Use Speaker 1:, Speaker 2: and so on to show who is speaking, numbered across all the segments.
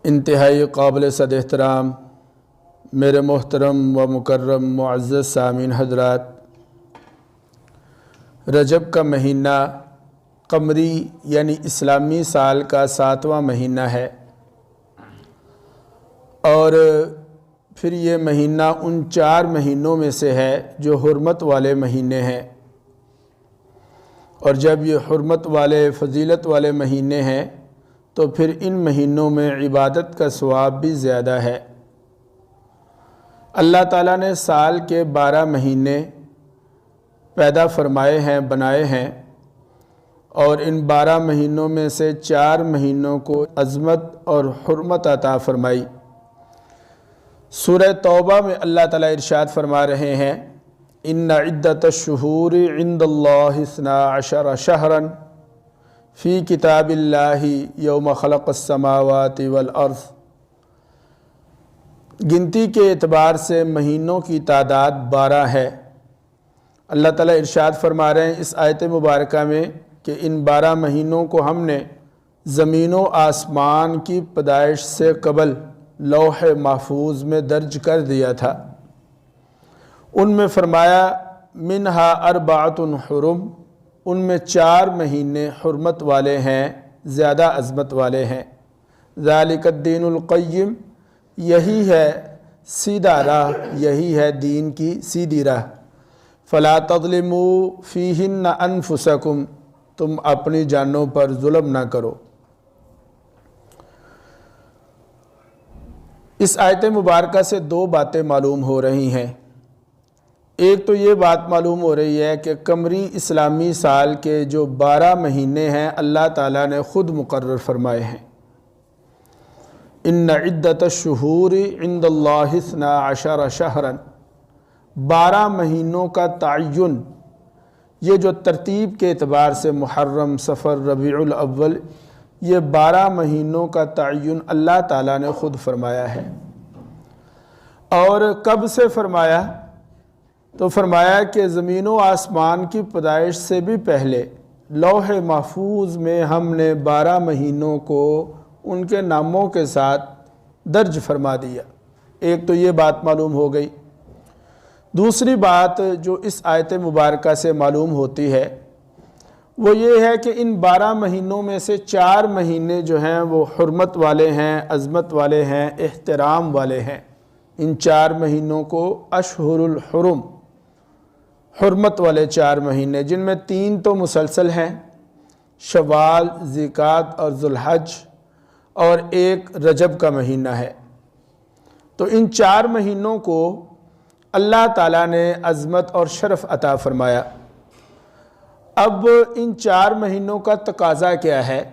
Speaker 1: انتہائی قابل صد احترام میرے محترم و مکرم معزز سامعین حضرات، رجب کا مہینہ قمری یعنی اسلامی سال کا 7واں مہینہ ہے، اور پھر یہ مہینہ ان 4 مہینوں میں سے ہے جو حرمت والے مہینے ہیں، اور جب یہ حرمت والے فضیلت والے مہینے ہیں تو پھر ان مہینوں میں عبادت کا ثواب بھی زیادہ ہے۔ اللہ تعالیٰ نے سال کے 12 مہینے پیدا فرمائے ہیں، بنائے ہیں، اور ان 12 مہینوں میں سے 4 مہینوں کو عظمت اور حرمت عطا فرمائی۔ سورہ توبہ میں اللہ تعالیٰ ارشاد فرما رہے ہیں، ان عدت الشہور عند اللہ 12 شہرا فی کتاب اللہ یوم خلق السماوات والارض۔ گنتی کے اعتبار سے مہینوں کی تعداد 12 ہے۔ اللہ تعالیٰ ارشاد فرما رہے ہیں اس آیت مبارکہ میں کہ ان 12 مہینوں کو ہم نے زمین و آسمان کی پیدائش سے قبل لوح محفوظ میں درج کر دیا تھا۔ ان میں فرمایا منہا 4 حرم، ان میں 4 مہینے حرمت والے ہیں، زیادہ عظمت والے ہیں۔ ذالک الدین القیم، یہی ہے سیدھا راہ، یہی ہے دین کی سیدھی راہ۔ فلا تظلموا فیہن انفسکم، تم اپنی جانوں پر ظلم نہ کرو۔ اس آیت مبارکہ سے 2 باتیں معلوم ہو رہی ہیں۔ ایک تو یہ بات معلوم ہو رہی ہے کہ قمری اسلامی سال کے جو 12 مہینے ہیں اللہ تعالیٰ نے خود مقرر فرمائے ہیں۔ ان عدت الشہور عند اللہ 12 شہرا، 12 مہینوں کا تعین، یہ جو ترتیب کے اعتبار سے محرم، صفر، ربیع الاول، یہ 12 مہینوں کا تعین اللہ تعالیٰ نے خود فرمایا ہے۔ اور کب سے فرمایا؟ تو فرمایا کہ زمین و آسمان کی پیدائش سے بھی پہلے لوح محفوظ میں ہم نے 12 مہینوں کو ان کے ناموں کے ساتھ درج فرما دیا۔ ایک تو یہ بات معلوم ہو گئی۔ دوسری بات جو اس آیت مبارکہ سے معلوم ہوتی ہے وہ یہ ہے کہ ان 12 مہینوں میں سے 4 مہینے جو ہیں وہ حرمت والے ہیں، عظمت والے ہیں، احترام والے ہیں۔ ان 4 مہینوں کو اشہر الحرم، حرمت والے 4 مہینے، جن میں 3 تو مسلسل ہیں، شوال، ذوالقعدہ اور ذوالحج، اور ایک رجب کا مہینہ ہے۔ تو ان 4 مہینوں کو اللہ تعالیٰ نے عظمت اور شرف عطا فرمایا۔ اب ان 4 مہینوں کا تقاضا کیا ہے؟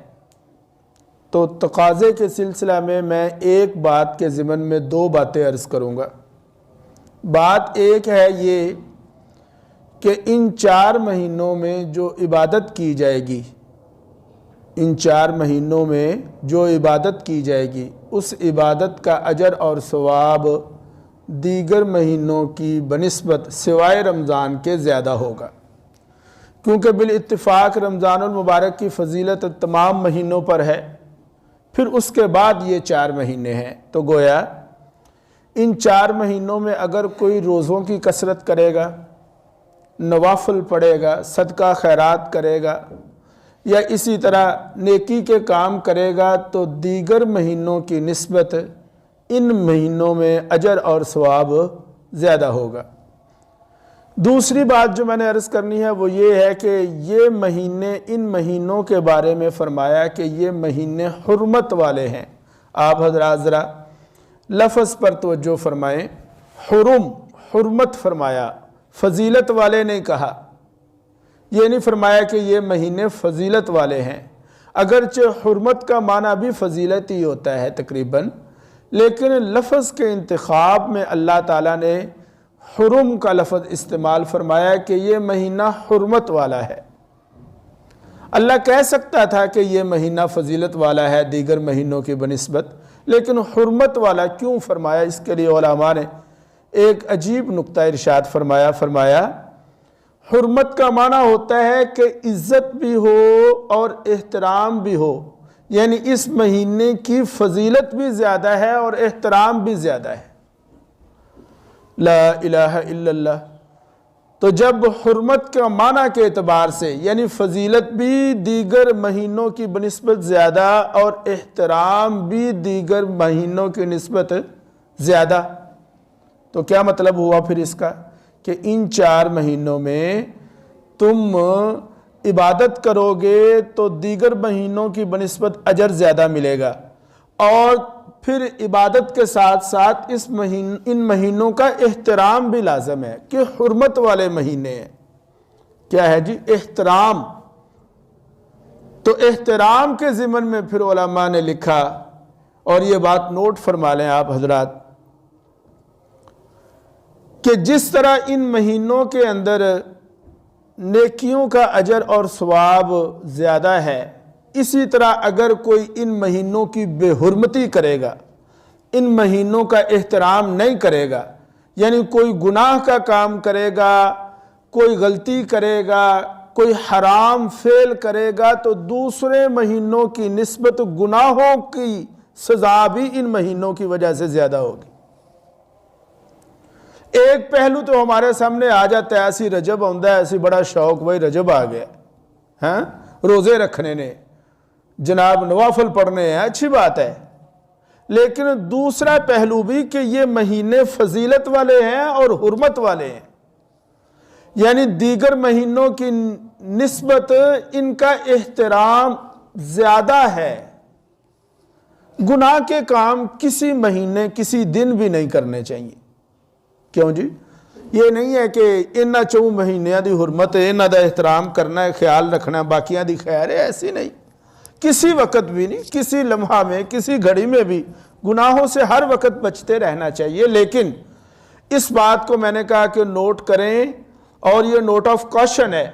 Speaker 1: تو تقاضے کے سلسلہ میں ایک بات کے ضمن میں 2 باتیں عرض کروں گا۔ بات ایک ہے یہ کہ ان 4 مہینوں میں جو عبادت کی جائے گی، ان 4 مہینوں میں جو عبادت کی جائے گی، اس عبادت کا اجر اور ثواب دیگر مہینوں کی بنسبت سوائے رمضان کے زیادہ ہوگا، کیونکہ بالاتفاق رمضان المبارک کی فضیلت تمام مہینوں پر ہے، پھر اس کے بعد یہ 4 مہینے ہیں۔ تو گویا ان 4 مہینوں میں اگر کوئی روزوں کی کثرت کرے گا، نوافل پڑھے گا، صدقہ خیرات کرے گا، یا اسی طرح نیکی کے کام کرے گا، تو دیگر مہینوں کی نسبت ان مہینوں میں اجر اور ثواب زیادہ ہوگا۔ دوسری بات جو میں نے عرض کرنی ہے وہ یہ ہے کہ یہ مہینے، ان مہینوں کے بارے میں فرمایا کہ یہ مہینے حرمت والے ہیں۔ آپ حضرات ذرا لفظ پر توجہ فرمائیں، حرم، حرمت فرمایا، فضیلت والے نہیں کہا۔ یہ نہیں فرمایا کہ یہ مہینے فضیلت والے ہیں، اگرچہ حرمت کا معنی بھی فضیلت ہی ہوتا ہے تقریباً، لیکن لفظ کے انتخاب میں اللہ تعالیٰ نے حرم کا لفظ استعمال فرمایا کہ یہ مہینہ حرمت والا ہے۔ اللہ کہہ سکتا تھا کہ یہ مہینہ فضیلت والا ہے دیگر مہینوں کی بنسبت، لیکن حرمت والا کیوں فرمایا؟ اس کے لیے علماء نے ایک عجیب نقطہ ارشاد فرمایا حرمت کا معنی ہوتا ہے کہ عزت بھی ہو اور احترام بھی ہو، یعنی اس مہینے کی فضیلت بھی زیادہ ہے اور احترام بھی زیادہ ہے۔ لا الہ الا اللہ۔ تو جب حرمت کا معنی کے اعتبار سے یعنی فضیلت بھی دیگر مہینوں کی بنسبت زیادہ اور احترام بھی دیگر مہینوں کی نسبت زیادہ، تو کیا مطلب ہوا پھر اس کا کہ ان 4 مہینوں میں تم عبادت کرو گے تو دیگر مہینوں کی بنسبت اجر زیادہ ملے گا، اور پھر عبادت کے ساتھ ساتھ ان مہینوں کا احترام بھی لازم ہے کہ حرمت والے مہینے ہیں۔ کیا ہے جی؟ احترام۔ تو احترام کے ضمن میں پھر علماء نے لکھا، اور یہ بات نوٹ فرما لیں آپ حضرات، کہ جس طرح ان مہینوں کے اندر نیکیوں کا اجر اور ثواب زیادہ ہے، اسی طرح اگر کوئی ان مہینوں کی بے حرمتی کرے گا، ان مہینوں کا احترام نہیں کرے گا، یعنی کوئی گناہ کا کام کرے گا، کوئی غلطی کرے گا، کوئی حرام فعل کرے گا، تو دوسرے مہینوں کی نسبت گناہوں کی سزا بھی ان مہینوں کی وجہ سے زیادہ ہوگی۔ ایک پہلو تو ہمارے سامنے آ جاتا ہے، ایسی رجب ہوندہ ہے، ایسی بڑا شوق، وہی رجب آ گیا، ہاں روزے رکھنے نے، جناب نوافل پڑھنے ہیں، اچھی بات ہے، لیکن دوسرا پہلو بھی کہ یہ مہینے فضیلت والے ہیں اور حرمت والے ہیں، یعنی دیگر مہینوں کی نسبت ان کا احترام زیادہ ہے۔ گناہ کے کام کسی مہینے کسی دن بھی نہیں کرنے چاہیے۔ کیوں جی؟ یہ نہیں ہے کہ انہاں 4 مہینیاں دی حرمت ہے، انہاں دا احترام کرنا ہے، خیال رکھنا ہے، باقیاں دی خیر ہے، ایسی نہیں۔ کسی وقت بھی نہیں، کسی لمحہ میں، کسی گھڑی میں بھی گناہوں سے ہر وقت بچتے رہنا چاہیے، لیکن اس بات کو میں نے کہا کہ نوٹ کریں، اور یہ نوٹ آف کوشن ہے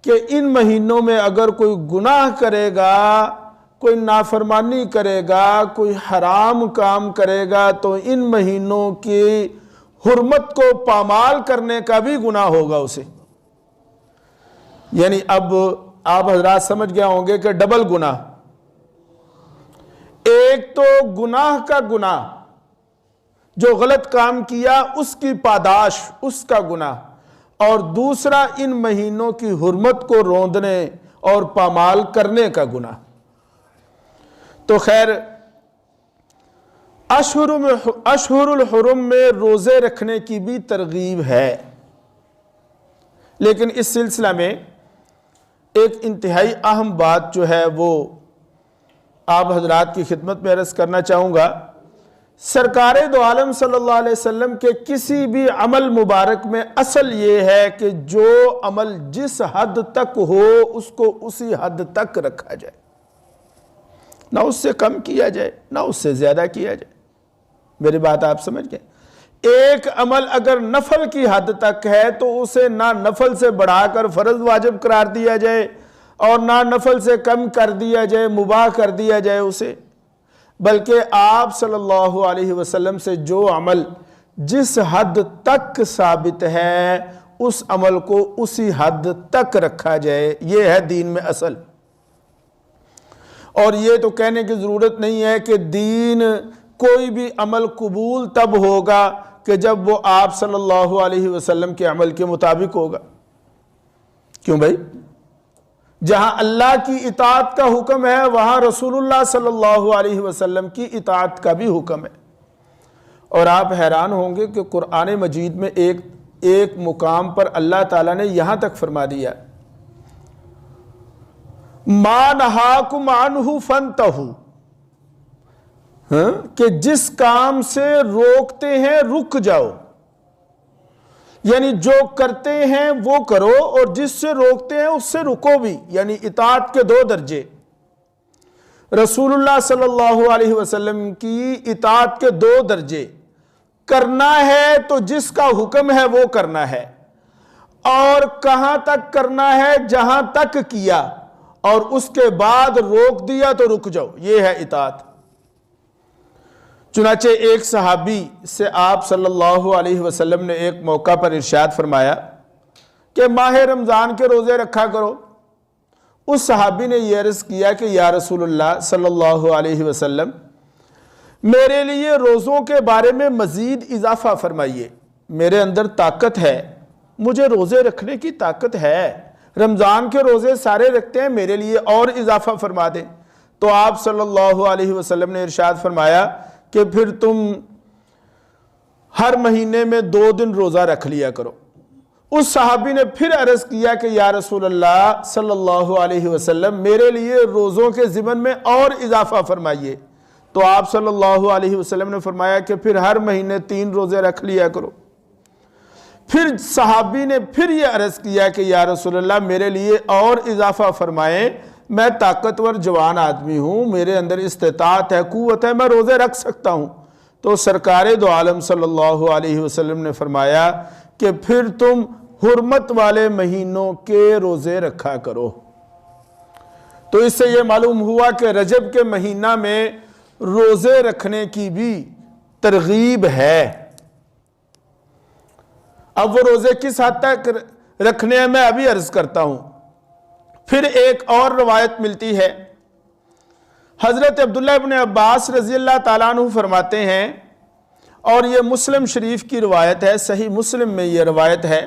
Speaker 1: کہ ان مہینوں میں اگر کوئی گناہ کرے گا، کوئی نافرمانی کرے گا، کوئی حرام کام کرے گا، تو ان مہینوں کی حرمت کو پامال کرنے کا بھی گناہ ہوگا اسے۔ یعنی اب آپ حضرات سمجھ گیا ہوں گے کہ ڈبل گناہ، ایک تو گناہ کا گناہ، جو غلط کام کیا اس کی پاداش، اس کا گناہ، اور دوسرا ان مہینوں کی حرمت کو روندنے اور پامال کرنے کا گناہ۔ تو خیر، اشہر الحرم میں روزے رکھنے کی بھی ترغیب ہے، لیکن اس سلسلہ میں ایک انتہائی اہم بات جو ہے وہ آپ حضرات کی خدمت میں عرض کرنا چاہوں گا۔ سرکار دو عالم صلی اللہ علیہ وسلم کے کسی بھی عمل مبارک میں اصل یہ ہے کہ جو عمل جس حد تک ہو اس کو اسی حد تک رکھا جائے، نہ اس سے کم کیا جائے نہ اس سے زیادہ کیا جائے۔ میری بات آپ سمجھ گئے؟ ایک عمل اگر نفل کی حد تک ہے تو اسے نہ نفل سے بڑھا کر فرض واجب قرار دیا جائے اور نہ نفل سے کم کر دیا جائے، مباح کر دیا جائے اسے، بلکہ آپ صلی اللہ علیہ وسلم سے جو عمل جس حد تک ثابت ہے اس عمل کو اسی حد تک رکھا جائے، یہ ہے دین میں اصل۔ اور یہ تو کہنے کی ضرورت نہیں ہے کہ دین کوئی بھی عمل قبول تب ہوگا کہ جب وہ آپ صلی اللہ علیہ وسلم کے عمل کے مطابق ہوگا۔ کیوں بھائی؟ جہاں اللہ کی اطاعت کا حکم ہے وہاں رسول اللہ صلی اللہ علیہ وسلم کی اطاعت کا بھی حکم ہے۔ اور آپ حیران ہوں گے کہ قرآن مجید میں ایک مقام پر اللہ تعالیٰ نے یہاں تک فرما دیا، مَا نَہَاكُمْ عَنْهُ فَانْتَهُوا، کہ جس کام سے روکتے ہیں رک جاؤ، یعنی جو کرتے ہیں وہ کرو اور جس سے روکتے ہیں اس سے رکو بھی، یعنی اطاعت کے 2 درجے۔ رسول اللہ صلی اللہ علیہ وسلم کی اطاعت کے 2 درجے، کرنا ہے تو جس کا حکم ہے وہ کرنا ہے، اور کہاں تک کرنا ہے؟ جہاں تک کیا اور اس کے بعد روک دیا تو رک جاؤ، یہ ہے اطاعت۔ چنانچہ ایک صحابی سے آپ صلی اللہ علیہ وسلم نے ایک موقع پر ارشاد فرمایا کہ ماہ رمضان کے روزے رکھا کرو۔ اس صحابی نے یہ عرض کیا کہ یا رسول اللہ صلی اللہ علیہ وسلم میرے لیے روزوں کے بارے میں مزید اضافہ فرمائیے، میرے اندر طاقت ہے، مجھے روزے رکھنے کی طاقت ہے، رمضان کے روزے سارے رکھتے ہیں، میرے لیے اور اضافہ فرما دیں۔ تو آپ صلی اللہ علیہ وسلم نے ارشاد فرمایا کہ پھر تم ہر مہینے میں 2 دن روزہ رکھ لیا کرو۔ اس صحابی نے پھر عرض کیا کہ یا رسول اللہ صلی اللہ علیہ وسلم میرے لیے روزوں کے ضمن میں اور اضافہ فرمائیے۔ تو آپ صلی اللہ علیہ وسلم نے فرمایا کہ پھر ہر مہینے 3 روزے رکھ لیا کرو۔ پھر صحابی نے پھر یہ عرض کیا کہ یا رسول اللہ میرے لیے اور اضافہ فرمائیں، میں طاقتور جوان آدمی ہوں، میرے اندر استطاعت ہے، قوت ہے، میں روزے رکھ سکتا ہوں۔ تو سرکار دو عالم صلی اللہ علیہ وسلم نے فرمایا کہ پھر تم حرمت والے مہینوں کے روزے رکھا کرو۔ تو اس سے یہ معلوم ہوا کہ رجب کے مہینہ میں روزے رکھنے کی بھی ترغیب ہے۔ اب وہ روزے کس حد تک رکھنے ہیں میں ابھی عرض کرتا ہوں۔ پھر ایک اور روایت ملتی ہے، حضرت عبداللہ ابن عباس رضی اللہ تعالیٰ عنہ فرماتے ہیں، اور یہ مسلم شریف کی روایت ہے، صحیح مسلم میں یہ روایت ہے،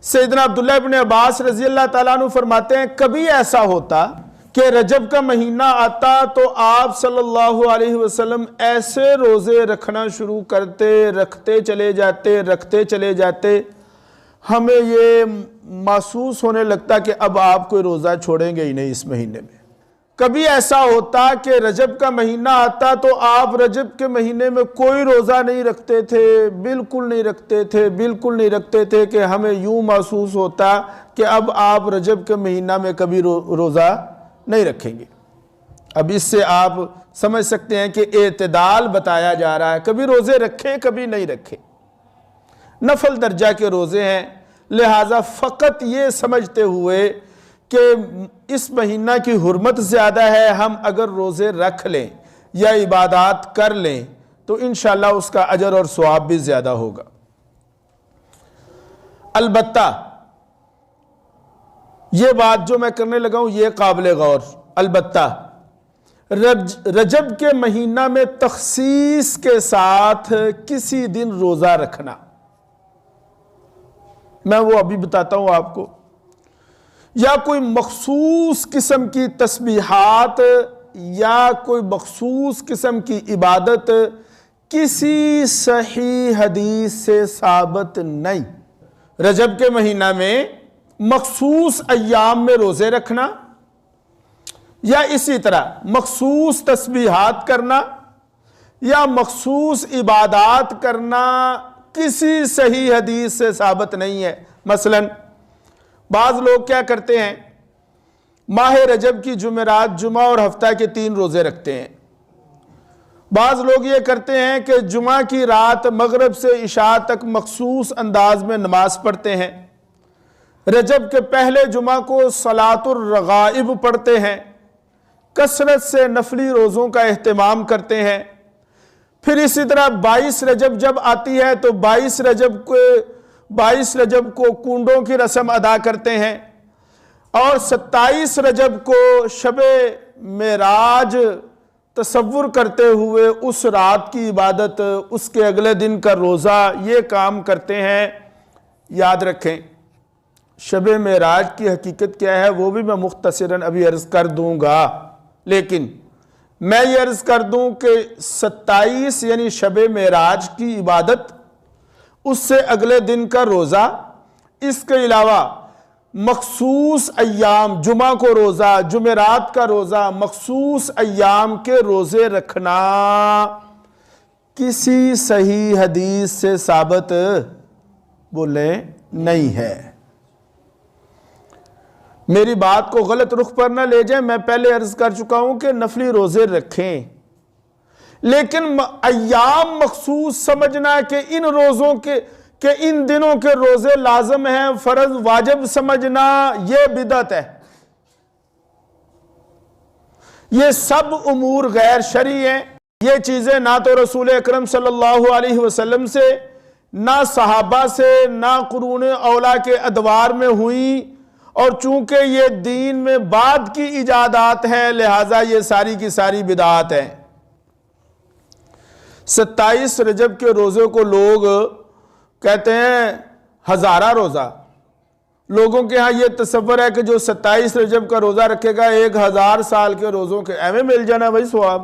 Speaker 1: سیدنا عبداللہ ابن عباس رضی اللہ تعالیٰ عنہ فرماتے ہیں کبھی ایسا ہوتا کہ رجب کا مہینہ آتا تو آپ صلی اللہ علیہ وسلم ایسے روزے رکھنا شروع کرتے، رکھتے چلے جاتے، ہمیں یہ محسوس ہونے لگتا کہ اب آپ کوئی روزہ چھوڑیں گے ہی نہیں اس مہینے میں۔ کبھی ایسا ہوتا کہ رجب کا مہینہ آتا تو آپ رجب کے مہینے میں کوئی روزہ نہیں رکھتے تھے، بالکل نہیں رکھتے تھے کہ ہمیں یوں محسوس ہوتا کہ اب آپ رجب کے مہینہ میں کبھی روزہ نہیں رکھیں گے۔ اب اس سے آپ سمجھ سکتے ہیں کہ اعتدال بتایا جا رہا ہے، کبھی روزے رکھیں کبھی نہیں رکھیں، نفل درجہ کے روزے ہیں، لہٰذا فقط یہ سمجھتے ہوئے کہ اس مہینہ کی حرمت زیادہ ہے، ہم اگر روزے رکھ لیں یا عبادات کر لیں تو انشاءاللہ اس کا اجر اور ثواب بھی زیادہ ہوگا۔ البتہ یہ بات جو میں کرنے لگا ہوں یہ قابل غور، البتہ رجب کے مہینہ میں تخصیص کے ساتھ کسی دن روزہ رکھنا، میں وہ ابھی بتاتا ہوں آپ کو، یا کوئی مخصوص قسم کی تسبیحات یا کوئی مخصوص قسم کی عبادت کسی صحیح حدیث سے ثابت نہیں۔ رجب کے مہینہ میں مخصوص ایام میں روزے رکھنا یا اسی طرح مخصوص تسبیحات کرنا یا مخصوص عبادات کرنا کسی صحیح حدیث سے ثابت نہیں ہے۔ مثلا بعض لوگ کیا کرتے ہیں، ماہ رجب کی جمعرات، جمعہ اور ہفتہ کے 3 روزے رکھتے ہیں۔ بعض لوگ یہ کرتے ہیں کہ جمعہ کی رات مغرب سے عشاء تک مخصوص انداز میں نماز پڑھتے ہیں، رجب کے پہلے جمعہ کو صلاۃ الرغائب پڑھتے ہیں، کثرت سے نفلی روزوں کا اہتمام کرتے ہیں۔ پھر اسی طرح 22 رجب جب آتی ہے تو 22 رجب کو کنڈوں کی رسم ادا کرتے ہیں، اور 27 رجب کو شب معراج تصور کرتے ہوئے اس رات کی عبادت، اس کے اگلے دن کا روزہ، یہ کام کرتے ہیں۔ یاد رکھیں شب معراج کی حقیقت کیا ہے وہ بھی میں مختصراً ابھی عرض کر دوں گا، لیکن میں یہ عرض کر دوں کہ 27 یعنی شب معراج کی عبادت، اس سے اگلے دن کا روزہ، اس کے علاوہ مخصوص ایام، جمعہ کو روزہ، جمعرات کا روزہ، مخصوص ایام کے روزے رکھنا کسی صحیح حدیث سے ثابت بولیں نہیں ہے۔ میری بات کو غلط رخ پر نہ لے جائیں، میں پہلے عرض کر چکا ہوں کہ نفلی روزے رکھیں، لیکن ایام مخصوص سمجھنا کہ ان روزوں کے کہ ان دنوں کے روزے لازم ہیں، فرض واجب سمجھنا، یہ بدعت ہے۔ یہ سب امور غیر شرعی ہیں، یہ چیزیں نہ تو رسول اکرم صلی اللہ علیہ وسلم سے، نہ صحابہ سے، نہ قرون اولیٰ کے ادوار میں ہوئیں، اور چونکہ یہ دین میں بعد کی ایجادات ہیں لہٰذا یہ ساری کی ساری بدعات ہیں۔ 27 رجب کے روزے کو لوگ کہتے ہیں ہزارہ روزہ۔ لوگوں کے ہاں یہ تصور ہے کہ جو 27 رجب کا روزہ رکھے گا 1000 سال کے روزوں کے ایویں مل جانا بھائی ثواب۔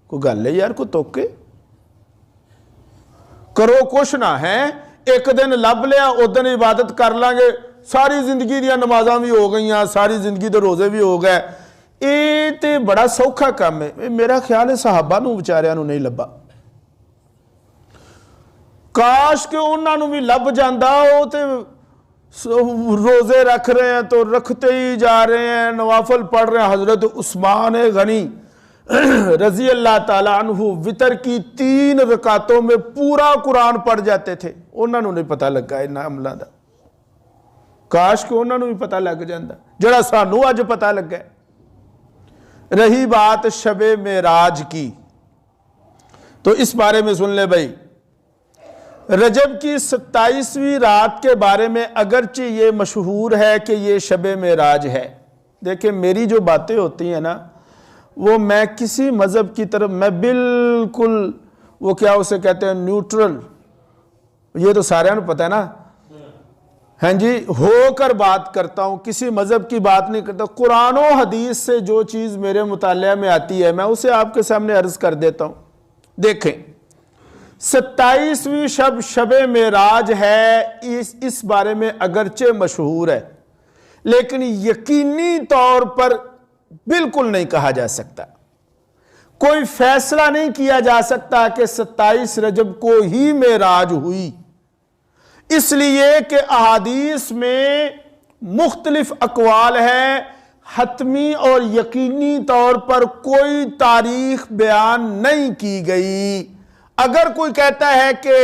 Speaker 1: کوئی گل ہے یار، کوئی توکے کرو کچھ نہ ہے، ایک دن لب لیا اس دن عبادت کر لیں گے، ساری زندگی دیا نمازاں بھی ہو گئی ہیں، ساری زندگی دے روزے بھی ہو گئے۔ یہ تے بڑا سوکھا کام ہے۔ میرا خیال ہے صحابہ نو بیچاریاں نو نہیں لبا، کاش کہ انہاں نو بھی لب جاندہ ہو تے روزے رکھ رہے ہیں تو رکھتے ہی جا رہے ہیں، نوافل پڑھ رہے ہیں۔ حضرت عثمان غنی رضی اللہ تعالیٰ عنہ وتر کی 3 رکعتوں میں پورا قرآن پڑھ جاتے تھے، انہوں نے نہیں پتہ لگا انہاں عملہ دا۔ کاش کہ انہوں نے بھی پتہ لگ جاندہ جڑا سانو آج پتہ لگ گئے۔ رہی بات شب معراج کی تو اس بارے میں سن لے بھائی، رجب کی 27ویں رات کے بارے میں اگرچہ یہ مشہور ہے کہ یہ شب معراج ہے، دیکھیں میری جو باتیں ہوتی ہیں نا وہ میں کسی مذہب کی طرف میں بالکل وہ کیا اسے کہتے ہیں نیوٹرل، یہ تو سارے نے پتہ ہے نا، ہاں جی، ہو کر بات کرتا ہوں، کسی مذہب کی بات نہیں کرتا۔ قرآن و حدیث سے جو چیز میرے مطالعہ میں آتی ہے میں اسے آپ کے سامنے عرض کر دیتا ہوں۔ دیکھیں 27ویں شب معراج ہے، اس بارے میں اگرچہ مشہور ہے لیکن یقینی طور پر بالکل نہیں کہا جا سکتا، کوئی فیصلہ نہیں کیا جا سکتا کہ 27 رجب کو ہی معراج ہوئی، اس لیے کہ احادیث میں مختلف اقوال ہیں، حتمی اور یقینی طور پر کوئی تاریخ بیان نہیں کی گئی۔ اگر کوئی کہتا ہے کہ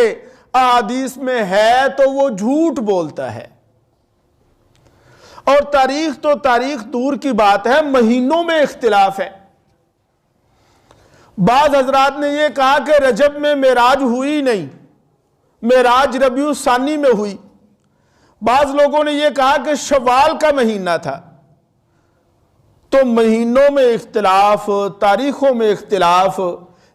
Speaker 1: احادیث میں ہے تو وہ جھوٹ بولتا ہے، اور تاریخ تو تاریخ دور کی بات ہے، مہینوں میں اختلاف ہے۔ بعض حضرات نے یہ کہا کہ رجب میں معراج ہوئی نہیں، معراج ربیع الثانی میں ہوئی۔ بعض لوگوں نے یہ کہا کہ شوال کا مہینہ تھا۔ تو مہینوں میں اختلاف، تاریخوں میں اختلاف،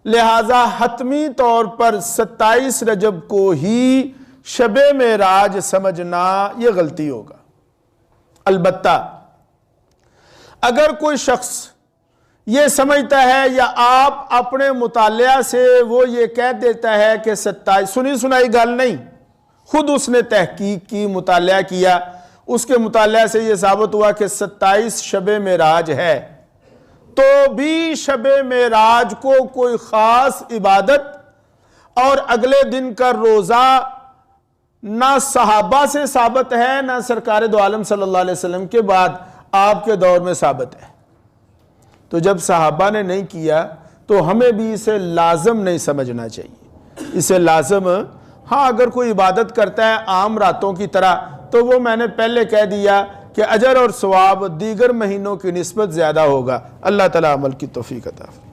Speaker 1: لہذا حتمی طور پر 27 رجب کو ہی شب معراج سمجھنا یہ غلطی ہوگا۔ البتہ اگر کوئی شخص یہ سمجھتا ہے یا آپ اپنے مطالعہ سے وہ یہ کہہ دیتا ہے کہ 27، سنی سنائی گل نہیں، خود اس نے تحقیق کی، مطالعہ کیا، اس کے مطالعہ سے یہ ثابت ہوا کہ 27 شب معراج ہے، تو بھی شب معراج کو کوئی خاص عبادت اور اگلے دن کا روزہ نہ صحابہ سے ثابت ہے نہ سرکار دو عالم صلی اللہ علیہ وسلم کے بعد آپ کے دور میں ثابت ہے۔ تو جب صحابہ نے نہیں کیا تو ہمیں بھی اسے لازم نہیں سمجھنا چاہیے۔ اسے لازم، ہاں اگر کوئی عبادت کرتا ہے عام راتوں کی طرح تو وہ میں نے پہلے کہہ دیا کہ اجر اور ثواب دیگر مہینوں کی نسبت زیادہ ہوگا۔ اللہ تعالیٰ عمل کی توفیق عطا فرمائے۔